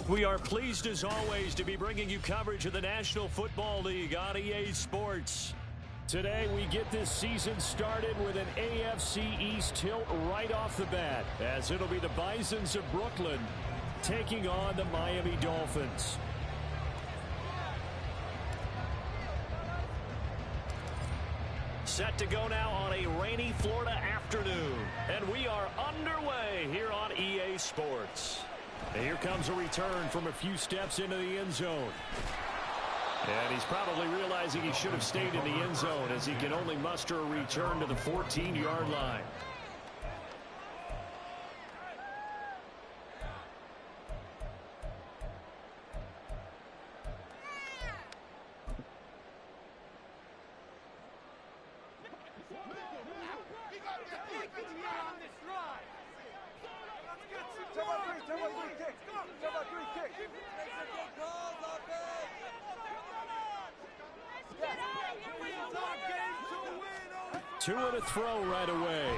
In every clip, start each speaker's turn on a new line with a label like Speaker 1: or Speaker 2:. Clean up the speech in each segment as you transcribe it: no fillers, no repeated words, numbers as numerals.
Speaker 1: We are pleased as always to be bringing you coverage of the National Football League on EA Sports. Today we get this season started with an AFC East tilt right off the bat, as it'll be the Bisons of Brooklyn taking on the Miami Dolphins. Set to go now on a rainy Florida afternoon, and we are underway here on EA Sports. And here comes a return from a few steps into the end zone. And he's probably realizing he should have stayed in the end zone, as he can only muster a return to the 14-yard line. Two and a throw right away.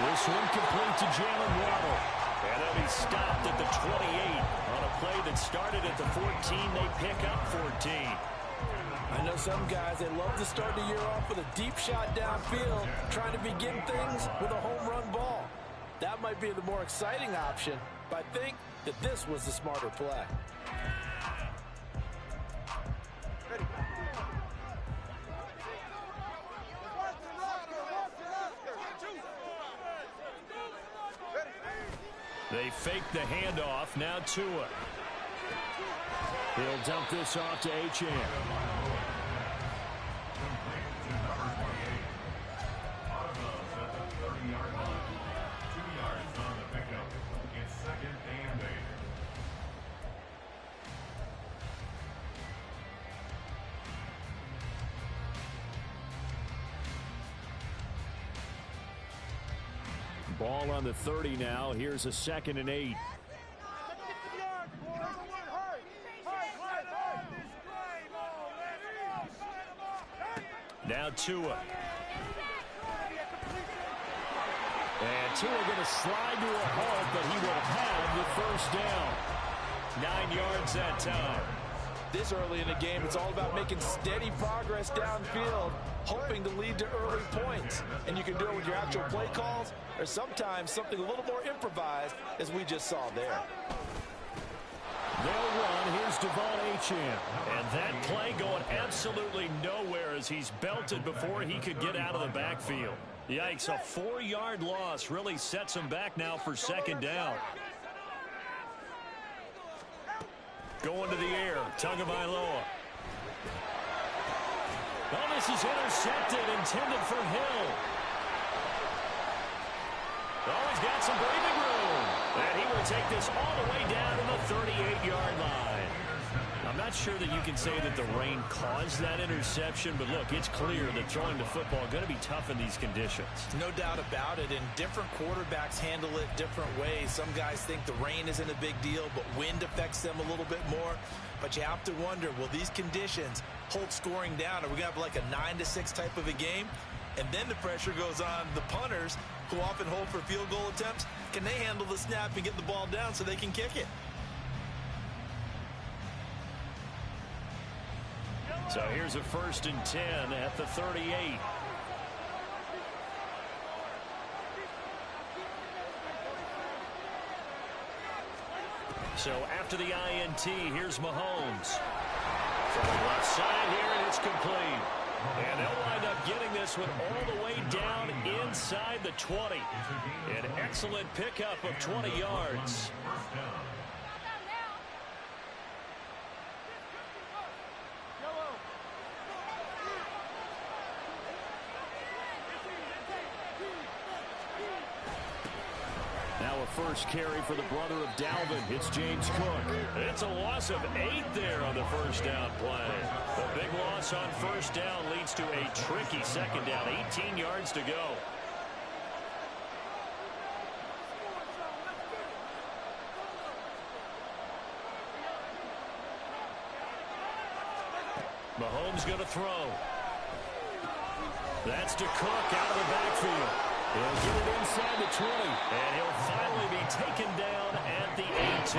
Speaker 1: This one complete to Jalen Waddle. And he'll be stopped at the 28 on a play that started at the 14. They pick up 14.
Speaker 2: I know some guys, they love to start the year off with a deep shot downfield, trying to begin things with a home run ball. That might be the more exciting option, but I think that this was the smarter play.
Speaker 1: They fake the handoff. Now Tua. He'll dump this off to Achane. Ball on the 30 now. Here's a 2nd and 8. Now Tua. And Tua going to slide to a halt, but he will have the first down. 9 yards that time.
Speaker 2: This early in the game, it's all about making steady progress downfield, hoping to lead to early points. And you can do it with your actual play calls, or sometimes something a little more improvised, as we just saw there.
Speaker 1: They'll run. Here's Devon Achane. And that play going absolutely nowhere as he's belted before he could get out of the backfield. Yikes, a 4-yard loss really sets him back now for 2nd down. Going to the air, Tagovailoa. Oh, this is intercepted, intended for Hill. Oh, he's got some breathing room. And he will take this all the way down to the 38-yard line. I'm not sure that you can say that the rain caused that interception, but look, it's clear that throwing the football is going to be tough in these conditions.
Speaker 2: No doubt about it, and different quarterbacks handle it different ways. Some guys think the rain isn't a big deal, but wind affects them a little bit more. But you have to wonder, will these conditions hold scoring down? Are we going to have like a 9-6 type of a game? And then the pressure goes on the punters, who often hold for field goal attempts. Can they handle the snap and get the ball down so they can kick it?
Speaker 1: So here's a 1st and 10 at the 38. So after the INT, here's Mahomes. From the left side here, and it's complete. And they'll wind up getting this one all the way down inside the 20. An excellent pickup of 20 yards. Now a first carry for the brother of Dalvin. It's James Cook. It's a loss of 8 there on the first down play. The big loss on first down leads to a tricky 2nd down. 18 yards to go. Mahomes going to throw. That's to Cook out of the backfield. He'll get it inside the 20. And he'll finally be taken down at the 18.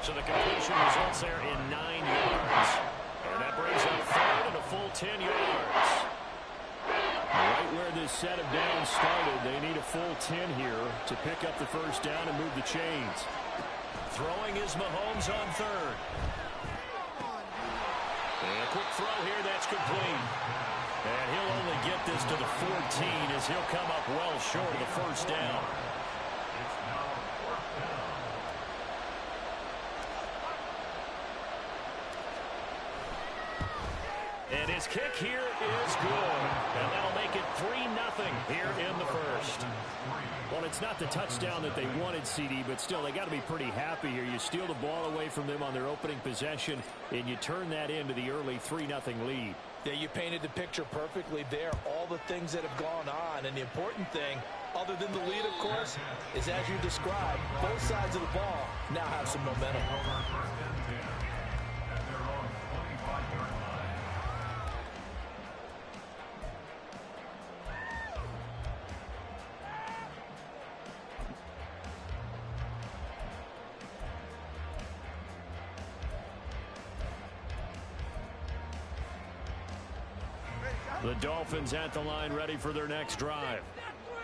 Speaker 1: So the completion results there in 9 yards. And that brings up third and a full 10 yards. Right where this set of downs started, they need a full 10 here to pick up the first down and move the chains. Throwing is Mahomes on third. And a quick throw here, that's complete. And he'll only get this to the 14 as he'll come up well short of the first down. And his kick here is good. And that'll make it 3-0 here in the first. Well, it's not the touchdown that they wanted, CD, but still, they got to be pretty happy here. You steal the ball away from them on their opening possession, and you turn that into the early 3-0 lead.
Speaker 2: Yeah, you painted the picture perfectly there. All the things that have gone on, and the important thing, other than the lead, of course, is as you described, both sides of the ball now have some momentum.
Speaker 1: The Dolphins at the line ready for their next drive.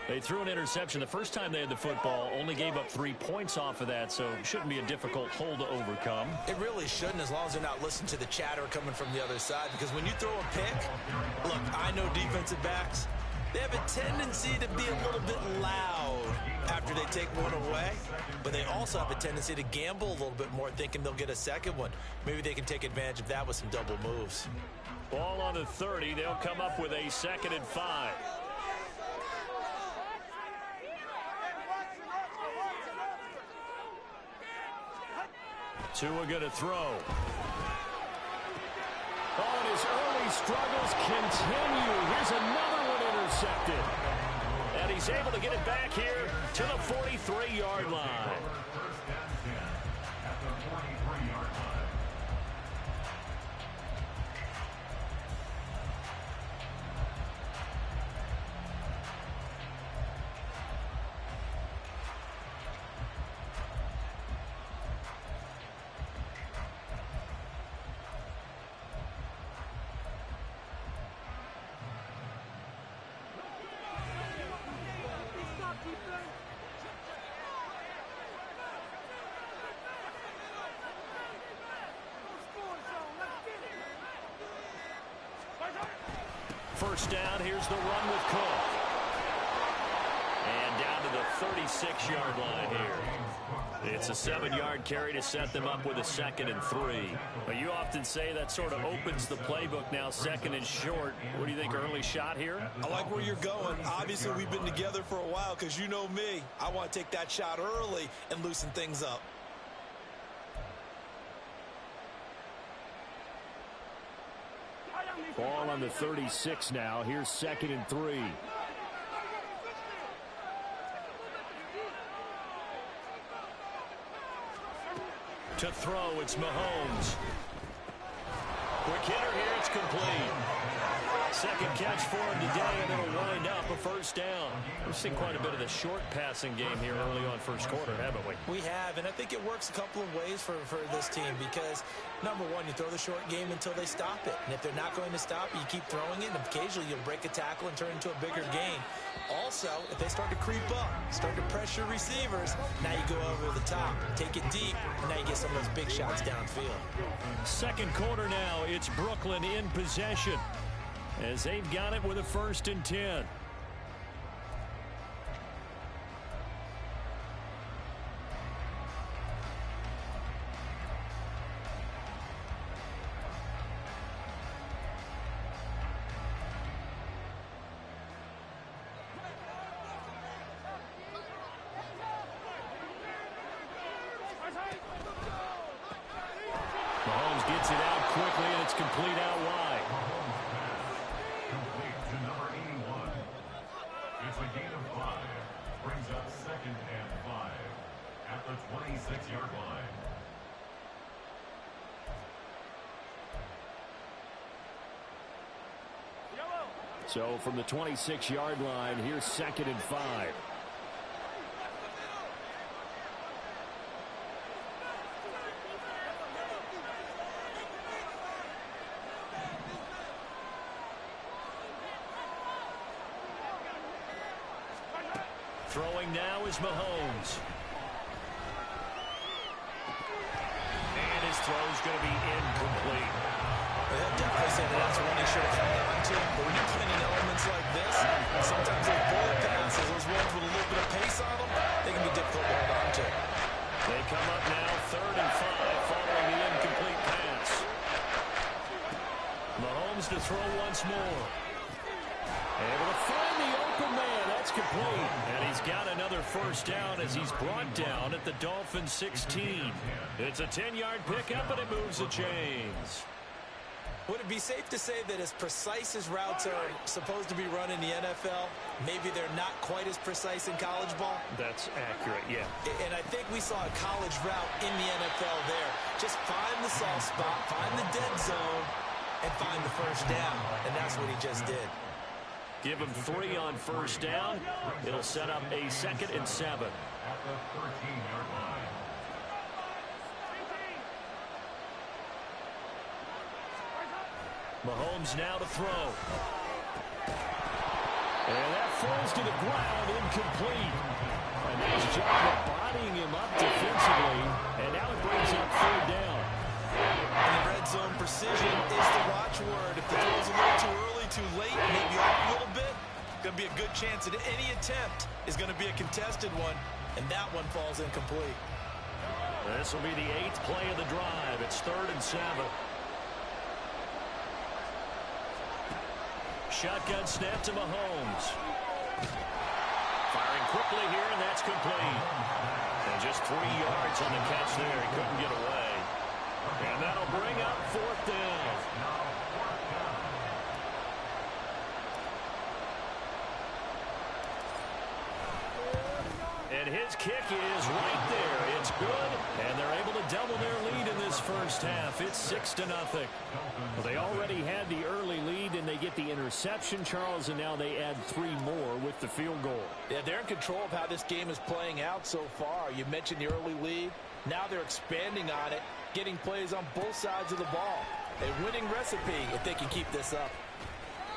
Speaker 1: They threw an interception the first time they had the football, only gave up 3 points off of that, so it shouldn't be a difficult hole to overcome.
Speaker 2: It really shouldn't, as long as they're not listening to the chatter coming from the other side, because when you throw a pick, look, I know defensive backs, they have a tendency to be a little bit loud after they take one away, but they also have a tendency to gamble a little bit more, thinking they'll get a second one. Maybe they can take advantage of that with some double moves.
Speaker 1: Ball on the 30. They'll come up with a 2nd and 5. Tua going to throw. Oh, and his early struggles continue. Here's another one intercepted. And he's able to get it back here to the 43-yard line. First down, here's the run with Cook. And down to the 36-yard line here. It's a 7-yard carry to set them up with a 2nd and 3. But you often say that sort of opens the playbook now, 2nd and short. What do you think, early shot here?
Speaker 2: I like where you're going. Obviously, we've been together for a while because you know me. I want to take that shot early and loosen things up.
Speaker 1: Ball on the 36 now. Here's 2nd and 3. To throw, it's Mahomes. Quick hitter here, it's complete. Second catch for him today, and it'll wind up a first down. We've seen quite a bit of the short passing game here early on first quarter, haven't we?
Speaker 2: We have, and I think it works a couple of ways for this team because, number one, you throw the short game until they stop it. And if they're not going to stop it, you keep throwing it, and occasionally you'll break a tackle and turn it into a bigger gain. Also, if they start to creep up, start to pressure receivers, now you go over the top, take it deep, and now you get some of those big shots downfield.
Speaker 1: Second quarter now, it's Brooklyn in possession as they've got it with a 1st and 10. Mahomes gets it out quickly, and it's complete out wide.
Speaker 3: Complete to number 81. It's a gain of 5. Brings up 2nd and 5 at the 26-yard line.
Speaker 1: So from the 26-yard line, here's 2nd and 5. Throwing now is Mahomes. And his throw's going to be incomplete.
Speaker 2: They'll definitely say that's one he should have held on to. But when you're playing in elements like this, sometimes those bullet passes, those ones with a little bit of pace on them, they can be difficult to hold on to.
Speaker 1: They come up now 3rd and 5 following the incomplete pass. Mahomes to throw once more. Able to find the open man. That's complete. And he's got another first down as he's brought down at the Dolphins 16. It's a 10-yard pickup, and it moves the chains.
Speaker 2: Would it be safe to say that as precise as routes are supposed to be run in the NFL, maybe they're not quite as precise in college ball?
Speaker 1: That's accurate, yeah.
Speaker 2: And I think we saw a college route in the NFL there. Just find the soft spot, find the dead zone, and find the first down. And that's what he just did.
Speaker 1: Give him 3 on first down. It'll set up a 2nd and 7.
Speaker 3: At the 13-yard line.
Speaker 1: Mahomes now to throw. And that falls to the ground, incomplete. A nice job of bodying him up defensively. And now it brings up 3rd down.
Speaker 2: And the red zone precision is the watchword. If the throw's a little too early, too late, maybe off a little bit, going to be a good chance that any attempt is going to be a contested one, and that one falls incomplete.
Speaker 1: This will be the 8th play of the drive. It's 3rd and 7. Shotgun snap to Mahomes. Firing quickly here, and that's complete. And just 3 yards on the catch there. He couldn't get away. And that'll bring up 4th down. And his kick is right there. It's good, and they're able to double their lead in this first half. It's 6-0. Well, they already had the early lead, and they get the interception, Charles, and now they add 3 more with the field goal.
Speaker 2: Yeah, they're in control of how this game is playing out so far. You mentioned the early lead. Now they're expanding on it, getting plays on both sides of the ball. A winning recipe if they can keep this up.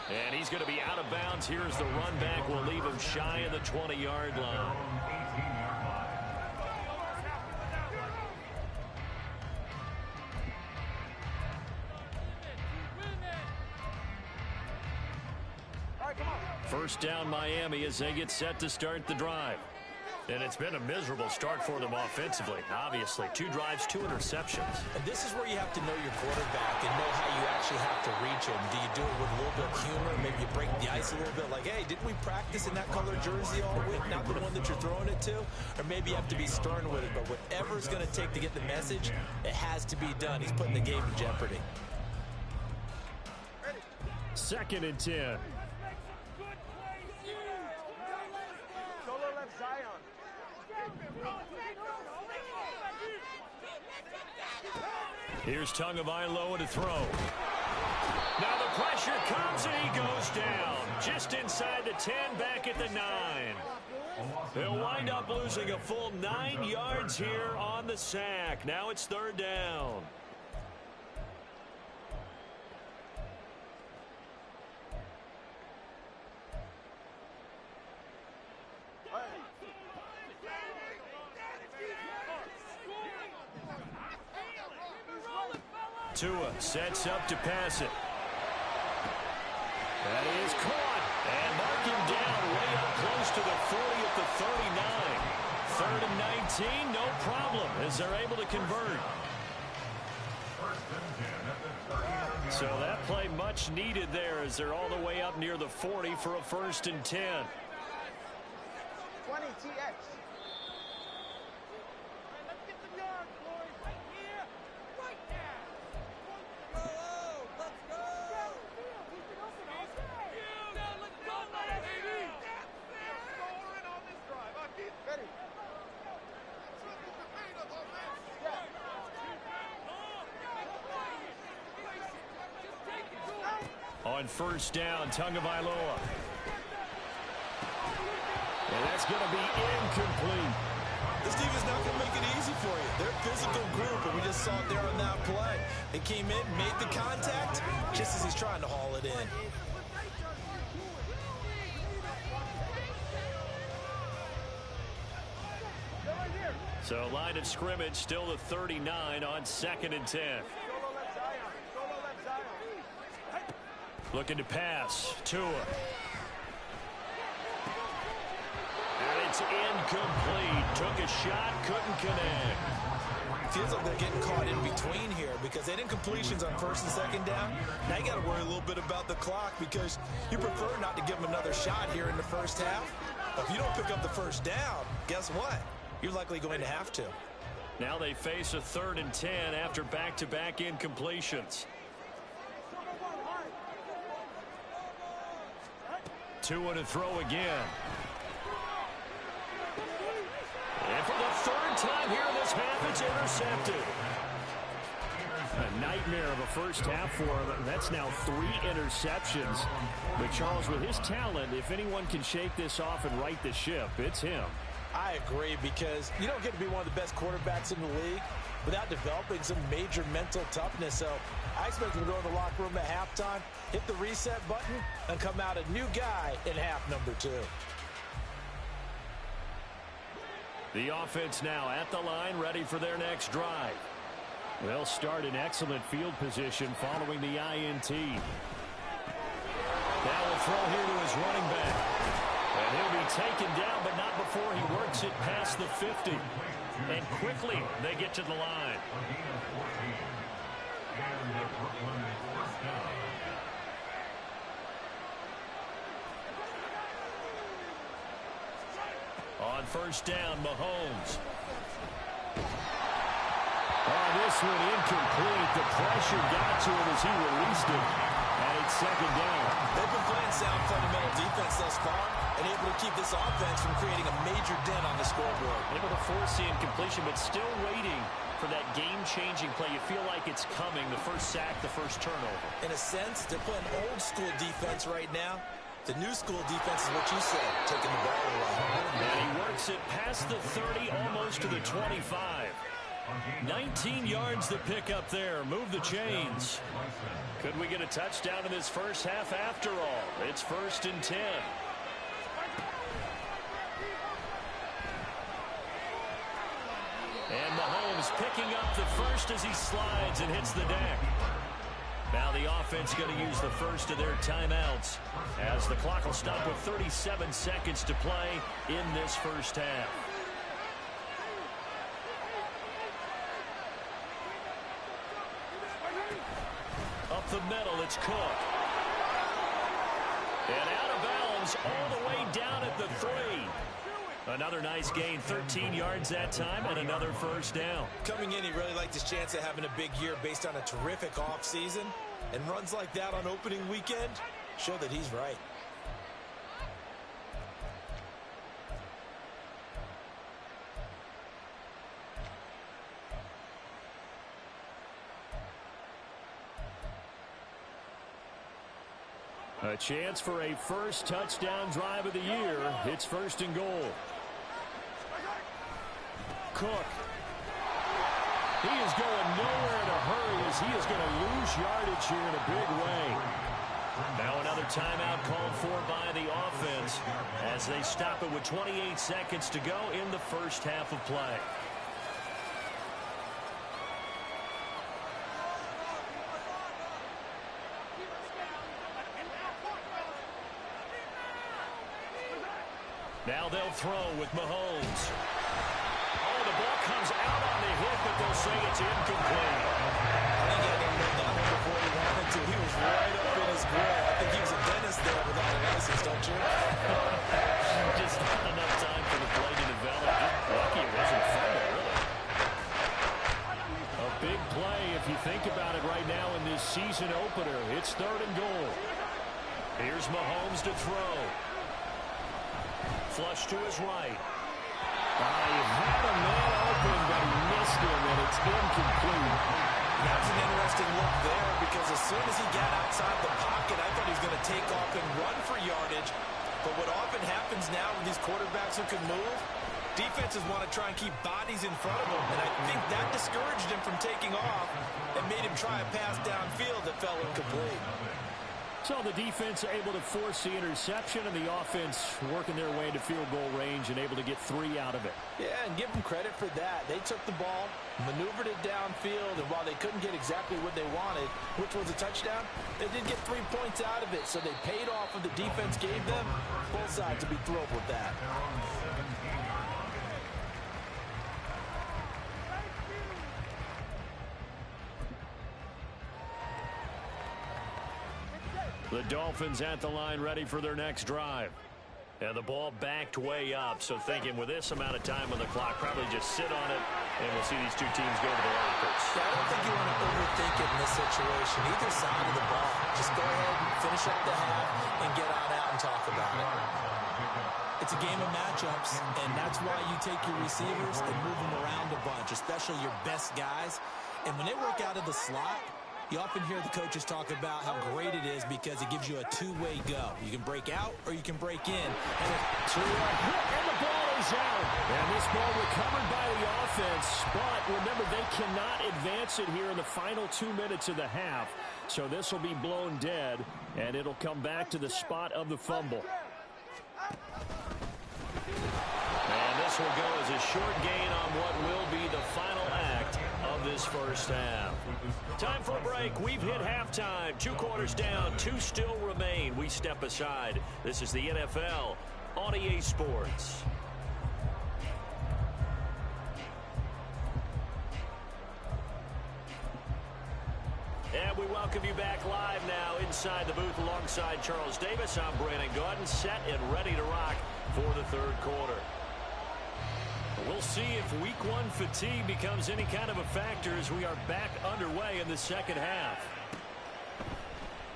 Speaker 1: And he's going to be out of bounds. Here's the run back. We'll leave him shy of the 20-yard line. First down Miami as they get set to start the drive. And it's been a miserable start for them offensively. Obviously, 2 drives, 2 interceptions.
Speaker 2: And this is where you have to know your quarterback and know how you actually have to reach him. Do you do it with a little bit of humor? Maybe you break the ice a little bit like, hey, didn't we practice in that color jersey all week? Not the one that you're throwing it to? Or maybe you have to be stern with it. But whatever it's going to take to get the message, it has to be done. He's putting the game in jeopardy.
Speaker 1: 2nd and 10. Here's Tagovailoa to throw. Now the pressure comes and he goes down. Just inside the 10, back at the 9. They'll wind up losing a full 9 yards here on the sack. Now it's 3rd down. Tua sets up to pass it. That is caught. And mark him down way up close to the 40 at the 39. 3rd and 19, no problem, as they're able to convert. So that play much needed there as they're all the way up near the 40 for a 1st and 10.
Speaker 4: 20 TX.
Speaker 1: On on first down. Tagovailoa. And that's going to be incomplete.
Speaker 2: This defense not going to make it easy for you. They're a physical group, and we just saw it there on that play. They came in, made the contact, just as he's trying to haul it in.
Speaker 1: So line of scrimmage still the 39 on 2nd and 10. Looking to pass. Tua. And it's incomplete. Took a shot, couldn't connect.
Speaker 2: Feels like they're getting caught in between here because they didn't completions on 1st and 2nd down. Now you got to worry a little bit about the clock because you prefer not to give them another shot here in the first half. But if you don't pick up the first down, guess what? You're likely going to have to.
Speaker 1: Now they face a 3rd and 10 after back-to-back incompletions. Tua to throw again. And for the 3rd time here in this half, it's intercepted. A nightmare of a first half for him. That's now 3 interceptions. But Charles, with his talent, if anyone can shake this off and right the ship, it's him.
Speaker 2: I agree, because you don't get to be one of the best quarterbacks in the league without developing some major mental toughness. So I expect him to go in the locker room at halftime, hit the reset button, and come out a new guy in half number 2.
Speaker 1: The offense now at the line, ready for their next drive. They'll start in excellent field position following the INT. Now will throw here to his running back. And he'll be taken down, but not before he works it past the 50. And quickly, they get to the line. On first down, Mahomes. Oh, this one incomplete. The pressure got to him as he released it. And it's 2nd down.
Speaker 2: They've been playing sound fundamental defense thus far and able to keep this offense from creating a major dent on the scoreboard.
Speaker 1: Able to force the incompletion, but still waiting for that game-changing play. You feel like it's coming, the first sack, the first turnover.
Speaker 2: In a sense, they're playing old-school defense right now. The new school defense is what you said, taking the ball away.
Speaker 1: And he works it past the 30, almost to the 25. 19 yards to pick up there. Move the chains. Could we get a touchdown in this first half after all? It's 1st and 10. And Mahomes picking up the first as he slides and hits the deck. Now the offense going to use the first of their timeouts as the clock will stop with 37 seconds to play in this first half. Up the middle, it's Cook. And out of bounds all the way down at the 3. Another nice gain, 13 yards that time, and another first down.
Speaker 2: Coming in, he really liked his chance of having a big year based on a terrific offseason. And runs like that on opening weekend show that he's right.
Speaker 1: A chance for a first touchdown drive of the year. It's 1st and goal. Cook. He is going nowhere in a hurry as he is going to lose yardage here in a big way. Now another timeout called for by the offense as they stop it with 28 seconds to go in the first half of play. Now they'll throw with Mahomes. Oh, the ball comes out on the hit, but they'll say it's incomplete.
Speaker 2: I think he had to know that one before he wanted to. He was right up in his grill. I think he was a dentist there without a license, don't you?
Speaker 1: Just not enough time for the play to develop. Lucky it wasn't fumble, really. A big play if you think about it right now in this season opener. It's 3rd and goal. Here's Mahomes to throw. Flush to his right. He had a man open, but he missed him, and it's incomplete.
Speaker 2: That was an interesting look there because as soon as he got outside the pocket, I thought he was going to take off and run for yardage. But what often happens now with these quarterbacks who can move, defenses want to try and keep bodies in front of them. And I think that discouraged him from taking off and made him try a pass downfield that fell incomplete.
Speaker 1: So the defense able to force the interception, and the offense working their way into field goal range and able to get 3 out of it.
Speaker 2: Yeah, and give them credit for that. They took the ball, maneuvered it downfield, and while they couldn't get exactly what they wanted, which was a touchdown, they did get 3 points out of it. So they paid off what the defense gave them. Both sides will be thrilled with that.
Speaker 1: The Dolphins at the line ready for their next drive. And the ball backed way up, so thinking with this amount of time on the clock, probably just sit on it, and we'll see these two teams go to the lockers.
Speaker 2: Yeah, I don't think you want to overthink it in this situation. Either side of the ball. Just go ahead and finish up the half and get on out and talk about it. It's a game of matchups, and that's why you take your receivers and move them around a bunch, especially your best guys. And when they work out of the slot, you often hear the coaches talk about how great it is because it gives you a two-way go. You can break out or you can break in. And
Speaker 1: the ball is out. And this ball recovered by the offense. But remember, they cannot advance it here in the final 2 minutes of the half. So this will be blown dead, and it'll come back to the spot of the fumble. And this will go as a short gain on what will be the final act of this first half. Time for a break. We've hit halftime. 2 quarters down. 2 still remain. We step aside. This is the NFL on EA Sports. And we welcome you back live now inside the booth alongside Charles Davis. I'm Brandon Gaudin, set and ready to rock for the third quarter. We'll see if week 1 fatigue becomes any kind of a factor as we are back underway in the second half.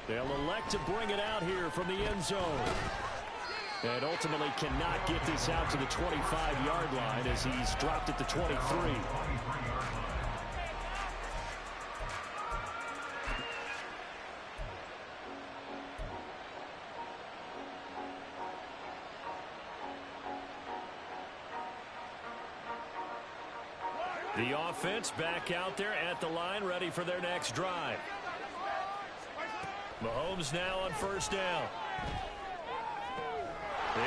Speaker 1: They'll elect to bring it out here from the end zone. And ultimately cannot get this out to the 25-yard line as he's dropped at the 23. The offense back out there at the line, ready for their next drive. Mahomes now on first down.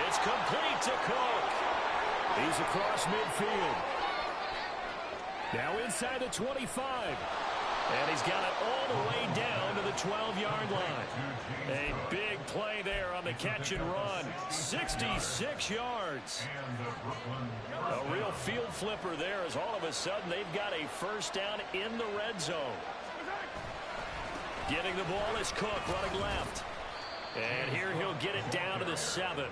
Speaker 1: It's complete to Cook. He's across midfield. Now inside the 25. And he's got it all the way down to the 12-yard line. A big play there on the catch and run. 66 yards. A real field flipper there as all of a sudden they've got a first down in the red zone. Getting the ball is Cook running left. And here he'll get it down to the 7.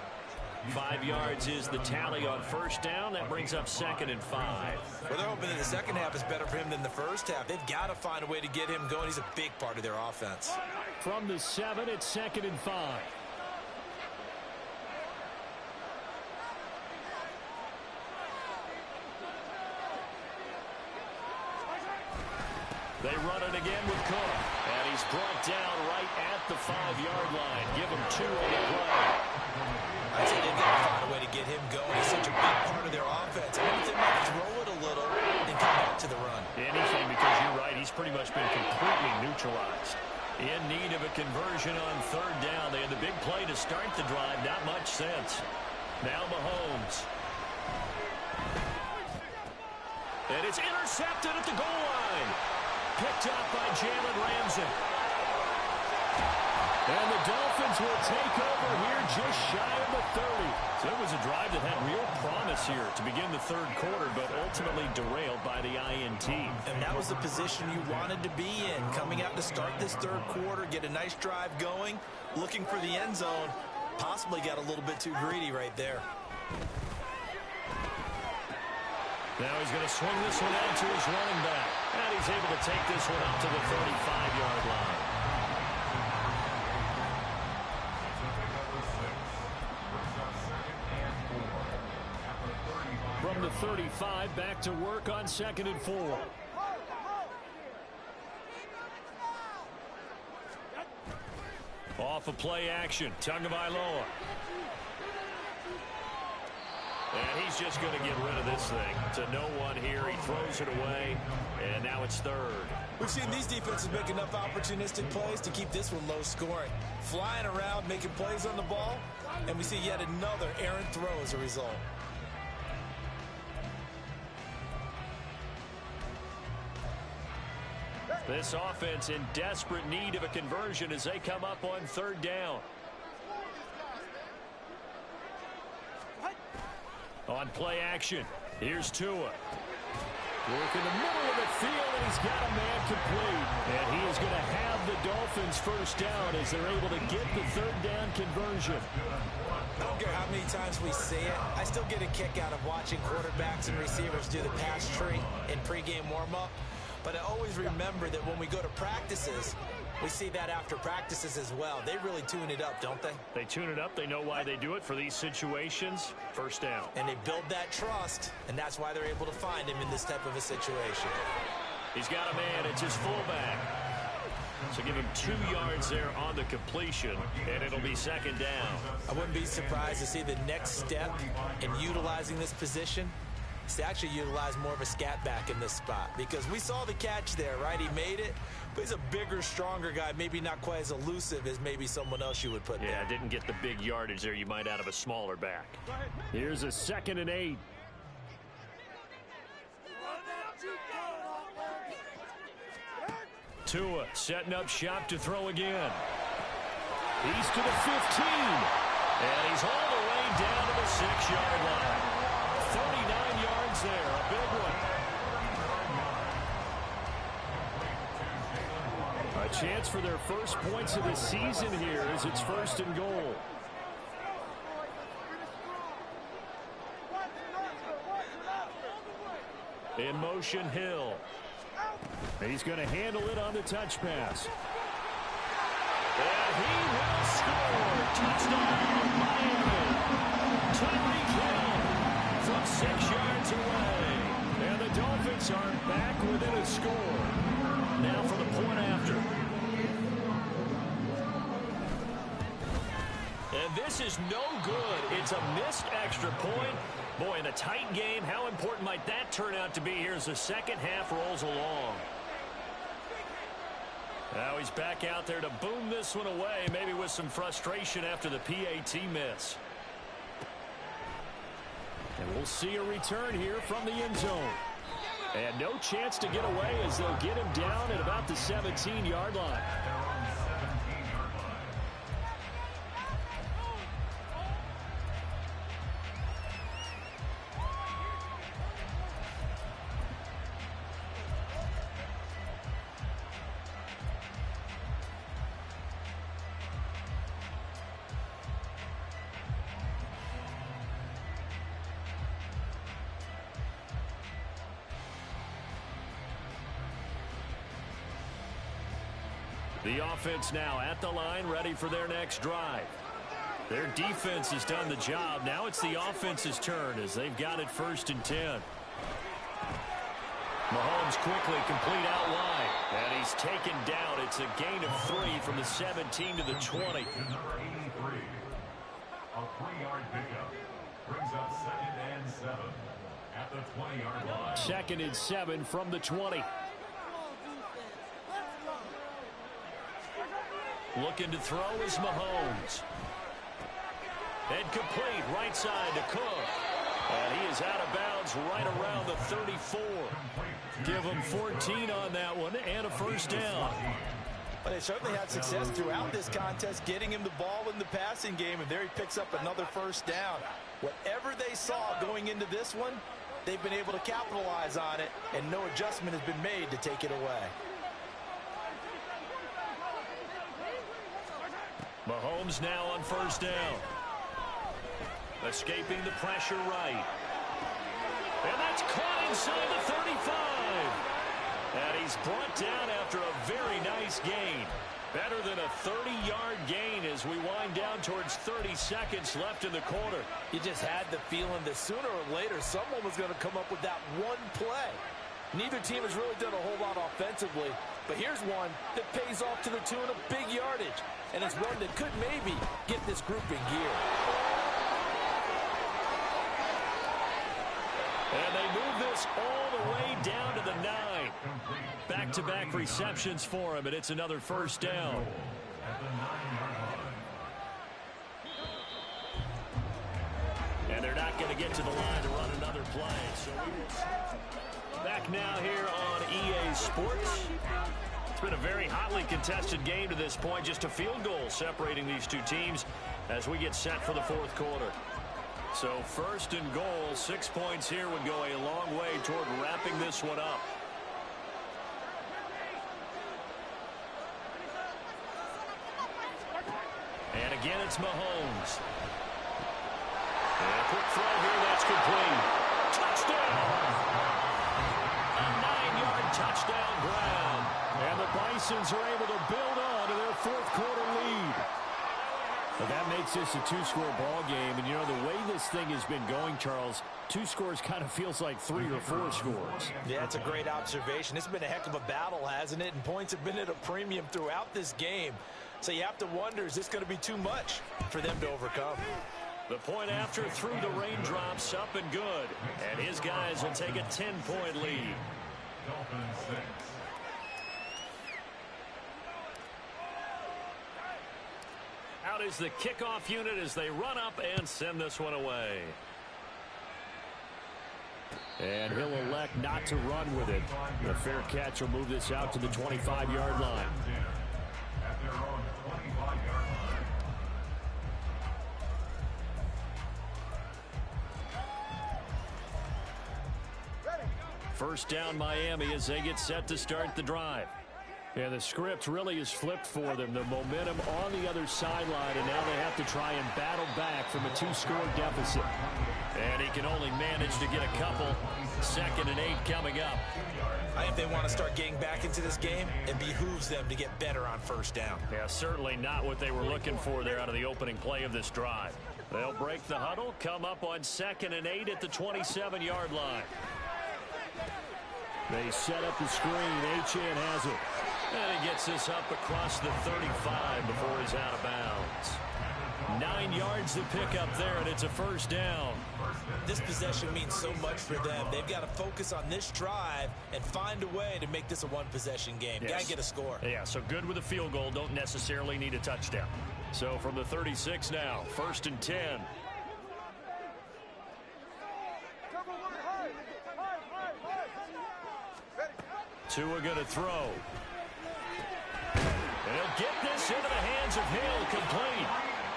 Speaker 1: 5 yards is the tally on first down. That brings up 2nd and 5.
Speaker 2: Well, they're hoping that the second half is better for him than the first half. They've got to find a way to get him going. He's a big part of their offense.
Speaker 1: From the 7, it's 2nd and 5. They run it again with Cook. And he's brought down right at the 5-yard line. Give him 2 on the play.
Speaker 2: I'd say they've got to find a way to get him going. He's such a big part of their offense. Anything might throw it a little and come back to the run.
Speaker 1: Anything, because you're right, he's pretty much been completely neutralized. In need of a conversion on third down. They had the big play to start the drive. Not much sense. Now Mahomes. And it's intercepted at the goal line. Picked up by Jalen Ramsey. And the Dolphins will take over here just shy of the 30. So it was a drive that had real promise here to begin the third quarter, but ultimately derailed by the INT.
Speaker 2: And that was the position you wanted to be in. Coming out to start this third quarter, get a nice drive going, looking for the end zone. Possibly got a little bit too greedy right there.
Speaker 1: Now he's going to swing this one out to his running back. And he's able to take this one up to the 35-yard line. From the 35, back to work on 2nd and 4. off of play action. Tagovailoa. And he's just going to get rid of this thing to no one here. He throws it away, and now it's third.
Speaker 2: We've seen these defenses make enough opportunistic plays to keep this one low scoring. Flying around, making plays on the ball, and we see yet another errant throw as a result.
Speaker 1: This offense in desperate need of a conversion as they come up on third down. On play action, here's Tua. Work in the middle of the field, and he's got a man complete. And he is going to have the Dolphins first down as they're able to get the third down conversion.
Speaker 2: I don't care how many times we see it. I still get a kick out of watching quarterbacks and receivers do the pass tree in pregame warm-up. But I always remember that when we go to practices, we see that after practices as well. They really tune it up, don't they?
Speaker 1: They tune it up. They know why they do it for these situations. First down.
Speaker 2: And they build that trust, and that's why they're able to find him in this type of a situation.
Speaker 1: He's got a man. It's his fullback. So give him 2 yards there on the completion, and it'll be second down.
Speaker 2: I wouldn't be surprised to see the next step in utilizing this position is to actually utilize more of a scat back in this spot, because we saw the catch there, right? He made it, but he's a bigger, stronger guy, maybe not quite as elusive as maybe someone else you would put there.
Speaker 1: Yeah, didn't get the big yardage there you might out of a smaller back. Here's a 2nd and 8. Tua setting up shop to throw again. He's to the 15. And he's all the way down to the 6-yard line. 39 yards there, a big one. A chance for their first points of the season here as it's 1st and goal. In motion, Hill. He's going to handle it on the touch pass. And he will score. Touchdown, Miami. Tyreek Hill from 6 yards away. And the Dolphins are back within a score. Now for the point after. And this is no good. It's a missed extra point. Boy, in a tight game, how important might that turn out to be here as the second half rolls along? Now he's back out there to boom this one away, maybe with some frustration after the PAT miss. And we'll see a return here from the end zone. And no chance to get away as they'll get him down at about the 17-yard line. The offense now at the line, ready for their next drive. Their defense has done the job. Now it's the offense's turn as they've got it 1st and 10. Mahomes quickly complete out wide. And he's taken down. It's a gain of 3 from the 17 to the 20.
Speaker 3: Number 83. A 3-yard pickup brings up 2nd and 7 at the 20-yard line.
Speaker 1: 2nd and 7 from the 20. Looking to throw is Mahomes. And complete right side to Cook. And he is out of bounds right around the 34. Give him 14 on that one and a first down.
Speaker 2: But they certainly had success throughout this contest, getting him the ball in the passing game, and there he picks up another first down. Whatever they saw going into this one, they've been able to capitalize on it, and no adjustment has been made to take it away.
Speaker 1: Mahomes now on first down. Escaping the pressure right. And that's caught inside the 35. And he's brought down after a very nice gain. Better than a 30-yard gain as we wind down towards 30 seconds left in the quarter.
Speaker 2: You just had the feeling that sooner or later someone was going to come up with that one play. Neither team has really done a whole lot offensively, But here's one that pays off to the tune of big yardage. And it's one that could maybe get this group in gear.
Speaker 1: And they move this all the way down to the 9. Back-to-back receptions for him, and it's another first down. And they're not going to get to the line to run another play. So back now here on EA Sports. It's been a very hotly contested game to this point. Just a field goal separating these two teams as we get set for the fourth quarter. So first and goal, 6 points here would go a long way toward wrapping this one up. And again, it's Mahomes. And a quick throw here, that's complete. Touchdown! A 9-yard touchdown ground. And the Bisons are able to build on to their fourth quarter lead. But that makes this a 2-score ball game. And, you know, the way this thing has been going, Charles, 2 scores kind of feels like 3 or 4 scores.
Speaker 2: Yeah, it's a great observation. It's been a heck of a battle, hasn't it? And points have been at a premium throughout this game. So you have to wonder, is this going to be too much for them to overcome?
Speaker 1: The point after through the raindrops, up and good. And his guys will take a 10-point lead.
Speaker 3: Dolphins 6.
Speaker 1: Out is the kickoff unit as they run up and send this one away. And he'll elect not to run with it. The fair catch will move this out to the 25-yard line.
Speaker 3: At their own 25-yard line.
Speaker 1: First down Miami as they get set to start the drive. Yeah, the script really is flipped for them. The momentum on the other sideline, and now they have to try and battle back from a 2-score deficit. And he can only manage to get a couple. 2nd and 8 coming up.
Speaker 2: I think they want to start getting back into this game, it behooves them to get better on first down.
Speaker 1: Yeah, certainly not what they were looking for there out of the opening play of this drive. They'll break the huddle, come up on 2nd and 8 at the 27-yard line. They set up the screen. Achane has it. And he gets this up across the 35 before he's out of bounds. 9 yards to pick up there, and it's a first down.
Speaker 2: This possession means so much for them. They've got to focus on this drive and find a way to make this a one-possession game.
Speaker 1: Yes.
Speaker 2: Got to get a score.
Speaker 1: Yeah, so good with a field goal. Don't necessarily need a touchdown. So from the 36 now, 1st and 10. Tua going to throw. And he'll get this into the hands of Hill, complete.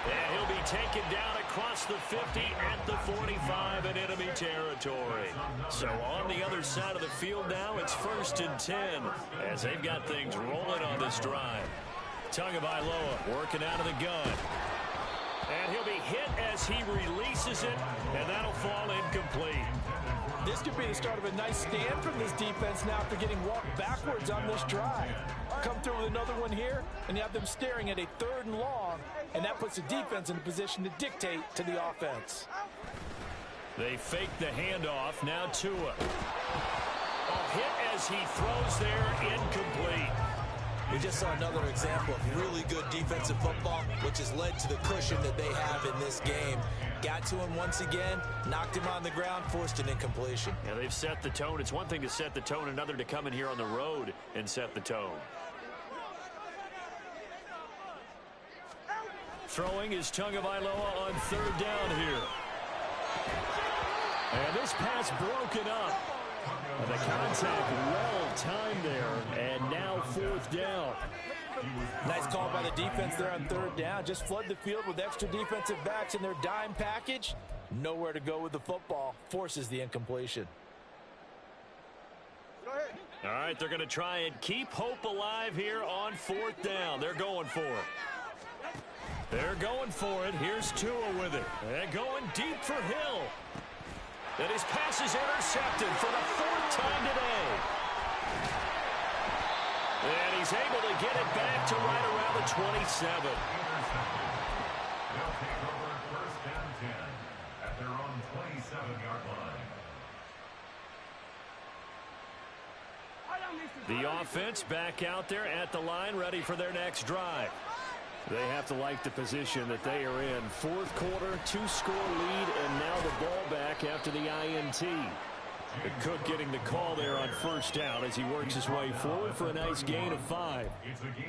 Speaker 1: And he'll be taken down across the 50 at the 45 in enemy territory. So on the other side of the field now, it's 1st and 10 as they've got things rolling on this drive. Tagovailoa working out of the gun. And he'll be hit as he releases it, and that'll fall incomplete.
Speaker 2: This could be the start of a nice stand from this defense now after getting walked backwards on this drive. Come through with another one here, and you have them staring at a 3rd and long, and that puts the defense in a position to dictate to the offense.
Speaker 1: They fake the handoff. Now Tua. A hit as he throws there, incomplete.
Speaker 2: We just saw another example of really good defensive football, which has led to the cushion that they have in this game. Got to him once again, knocked him on the ground, forced an incompletion.
Speaker 1: Yeah, they've set the tone. It's one thing to set the tone, another to come in here on the road and set the tone. Throwing is Tagovailoa on 3rd down here. And this pass broken up. The contact well timed there, and now 4th down.
Speaker 2: Nice call by the defense there on 3rd down. Just flood the field with extra defensive backs in their dime package. Nowhere to go with the football. Forces the incompletion.
Speaker 1: All right, they're going to try and keep hope alive here on 4th down. They're going for it. They're going for it. Here's Tua with it. And going deep for Hill. And his pass is intercepted for the 4th time today. And he's able to get it back to right around the 27.
Speaker 3: They'll take over 1st and 10 at their own 27-yard line.
Speaker 1: The offense back out there at the line, ready for their next drive. They have to like the position that they are in. Fourth quarter, 2-score lead, and now the ball back after the INT. Cook getting the call there on first down as he works his way forward for a nice gain of 5.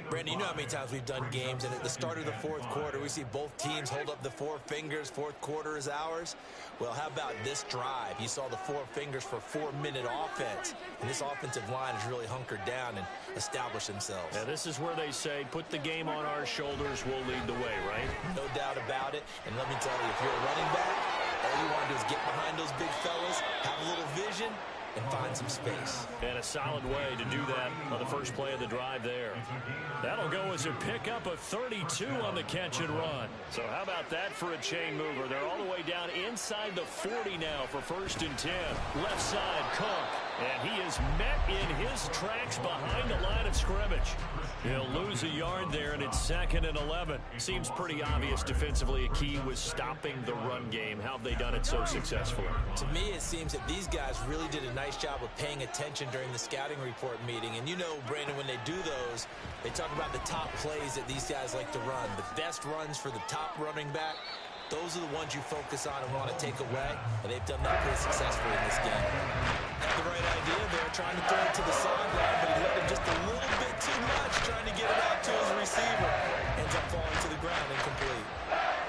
Speaker 2: Brandon, you know how many times we've done games, and at the start of the fourth quarter, we see both teams hold up the 4 fingers. Fourth quarter is ours. Well, how about this drive? You saw the 4 fingers for 4-minute offense, and this offensive line has really hunkered down and established themselves.
Speaker 1: Yeah, this is where they say, put the game on our shoulders, we'll lead the way, right?
Speaker 2: No doubt about it. And let me tell you, if you're a running back, all you want to do is get behind those big fellas, have a little vision, and find some space.
Speaker 1: And a solid way to do that on the first play of the drive there. That'll go as a pickup of 32 on the catch and run. So how about that for a chain mover? They're all the way down inside the 40 now for 1st and 10. Left side, Cook. And he is met in his tracks behind the line of scrimmage. He'll lose a yard there, and it's 2nd and 11. Seems pretty obvious defensively a key was stopping the run game. How have they done it so successfully?
Speaker 2: To me, it seems that these guys really did a nice job of paying attention during the scouting report meeting. And you know, Brandon, when they do those, they talk about the top plays that these guys like to run. The best runs for the top running back. Those are the ones you focus on and want to take away, and they've done that pretty successfully in this game. Had the right idea there, trying to throw it to the sideline, but he let him just a little bit too much, trying to get it out to his receiver. Ends up falling to the ground incomplete.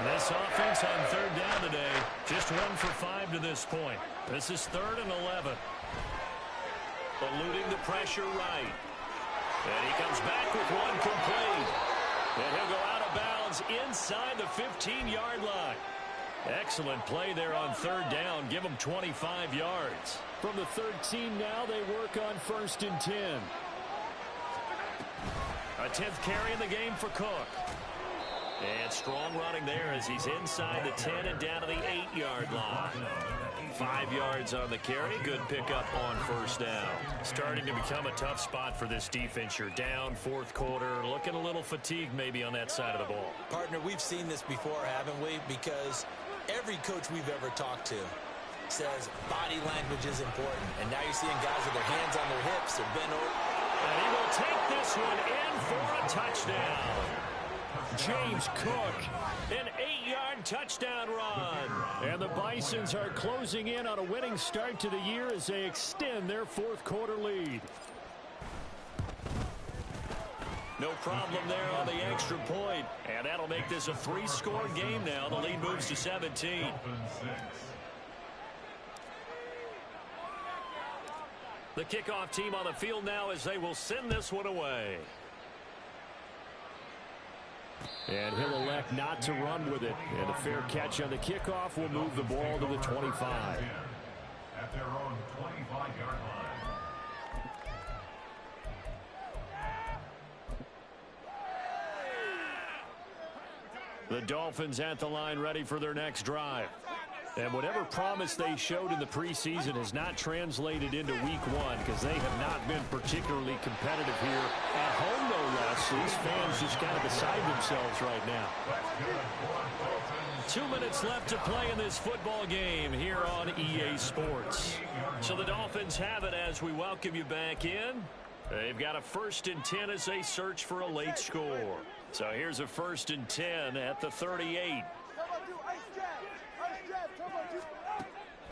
Speaker 1: This offense on 3rd down today, just 1 for 5 to this point. This is 3rd and 11. Eluding the pressure right. And he comes back with 1 complete. And he'll go out of bounds inside the 15-yard line. Excellent play there on 3rd down. Give them 25 yards. From the 13 now, they work on 1st and 10. A 10th carry in the game for Cook. And strong running there as he's inside the 10 and down to the 8-yard line. 5 yards on the carry. Good pickup on 1st down. Starting to become a tough spot for this defense. You're down 4th quarter. Looking a little fatigued maybe on that side of the ball.
Speaker 2: Partner, we've seen this before, haven't we? Because every coach we've ever talked to says body language is important. And now you're seeing guys with their hands on their hips. They're bent over.
Speaker 1: And he will take this one in for a touchdown. James Cook, an 8-yard touchdown run. And the Bisons are closing in on a winning start to the year as they extend their 4th quarter lead. No problem there on the extra point. And that'll make this a 3-score game now. The lead moves to 17. The kickoff team on the field now as they will send this one away. And he'll elect not to run with it. And a fair catch on the kickoff will move the ball to the 25.
Speaker 3: At their own 25-yard line.
Speaker 1: The Dolphins at the line ready for their next drive. And whatever promise they showed in the preseason has not translated into week 1 because they have not been particularly competitive here at home, no less. These fans just kind of beside themselves right now. 2 minutes left to play in this football game here on EA Sports. So the Dolphins have it as we welcome you back in. They've got a 1st and 10 as they search for a late score. So here's a 1st and 10 at the 38.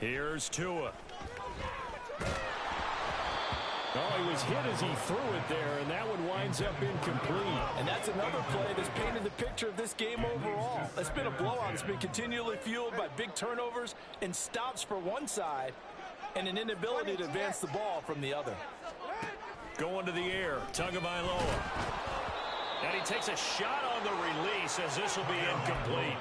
Speaker 1: Here's Tua. Oh, he was hit as he threw it there, and that one winds up incomplete.
Speaker 4: And that's another play that's painted the picture of this game overall. It's been a blowout. It's been continually fueled by big turnovers and stops for one side and an inability to advance the ball from the other.
Speaker 1: Going to the air, Tagovailoa. And he takes a shot on the release as this will be incomplete.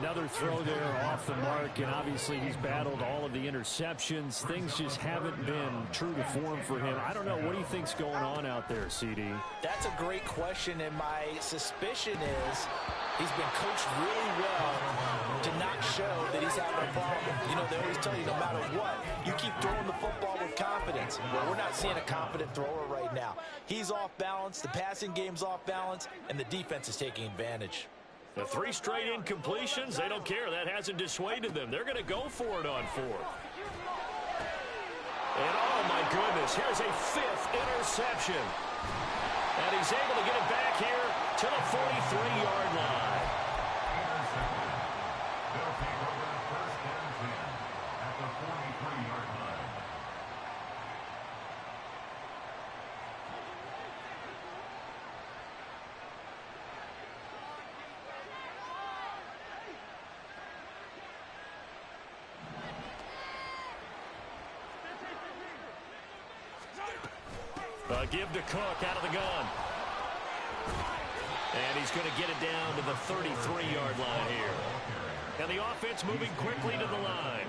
Speaker 1: Another throw there off the mark, and obviously he's battled all of the interceptions. Things just haven't been true to form for him. I don't know. What do you think's going on out there, CD?
Speaker 2: That's a great question, and my suspicion is he's been coached really well to not show that he's having a problem. You know, they always tell you no matter what, you keep throwing the football with confidence. Well, we're not seeing a confident thrower right now. He's off balance, the passing game's off balance, and the defense is taking advantage.
Speaker 1: The 3 straight incompletions, they don't care. That hasn't dissuaded them. They're going to go for it on 4th. And oh my goodness, here's a 5th interception. And he's able to get it back here to the 43-yard line.
Speaker 3: Intercepted. They'll take over first and 10 at the 43-yard line.
Speaker 1: Give to Cook out of the gun. And he's going to get it down to the 33-yard line here. And the offense moving quickly to the line.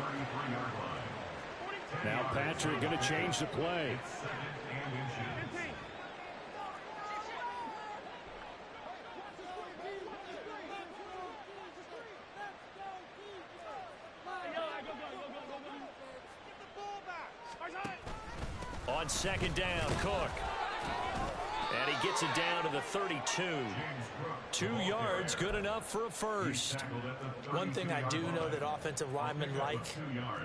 Speaker 5: Now Patrick going to change the play.
Speaker 1: On second down, Cook. And he gets it down to the 32. 2 yards, good enough for a first.
Speaker 2: One thing I do know that offensive linemen like,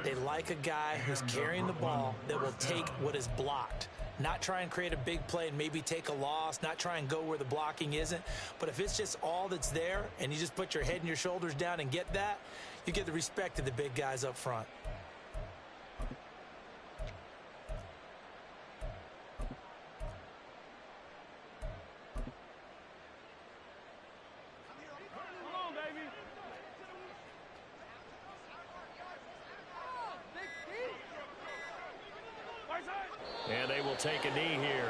Speaker 2: they like a guy who's carrying the ball that will take what is blocked. Not try and create a big play and maybe take a loss, not try and go where the blocking isn't. But if it's just all that's there and you just put your head and your shoulders down and get that, you get the respect of the big guys up front.
Speaker 1: And they will take a knee here.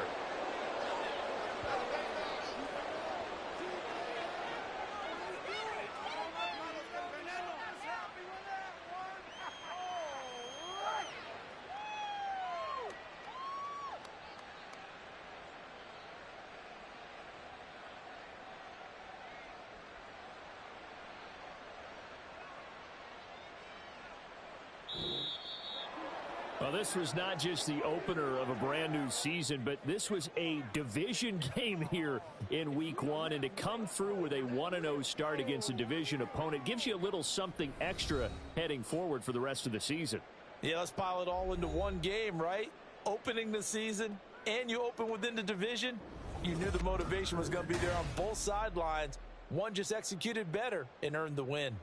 Speaker 5: Well, this was not just the opener of a brand new season, but this was a division game here in week 1. And to come through with a 1-0 start against a division opponent gives you a little something extra heading forward for the rest of the season.
Speaker 2: Yeah, let's pile it all into one game, right? Opening the season, and you open within the division. You knew the motivation was going to be there on both sidelines. One just executed better and earned the win.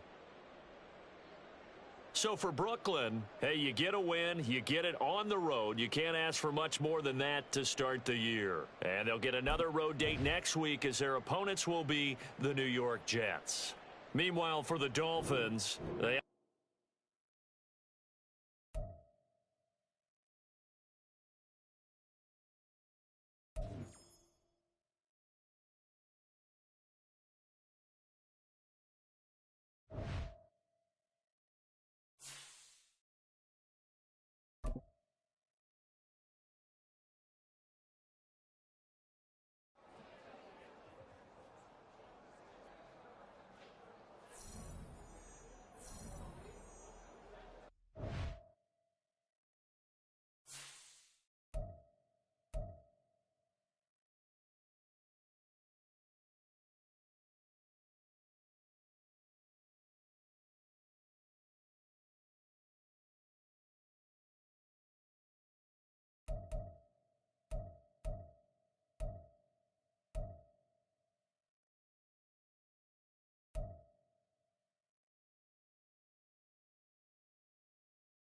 Speaker 1: So for Brooklyn, hey, you get a win, you get it on the road. You can't ask for much more than that to start the year. And they'll get another road date next week as their opponents will be the New York Jets. Meanwhile, for the Dolphins, they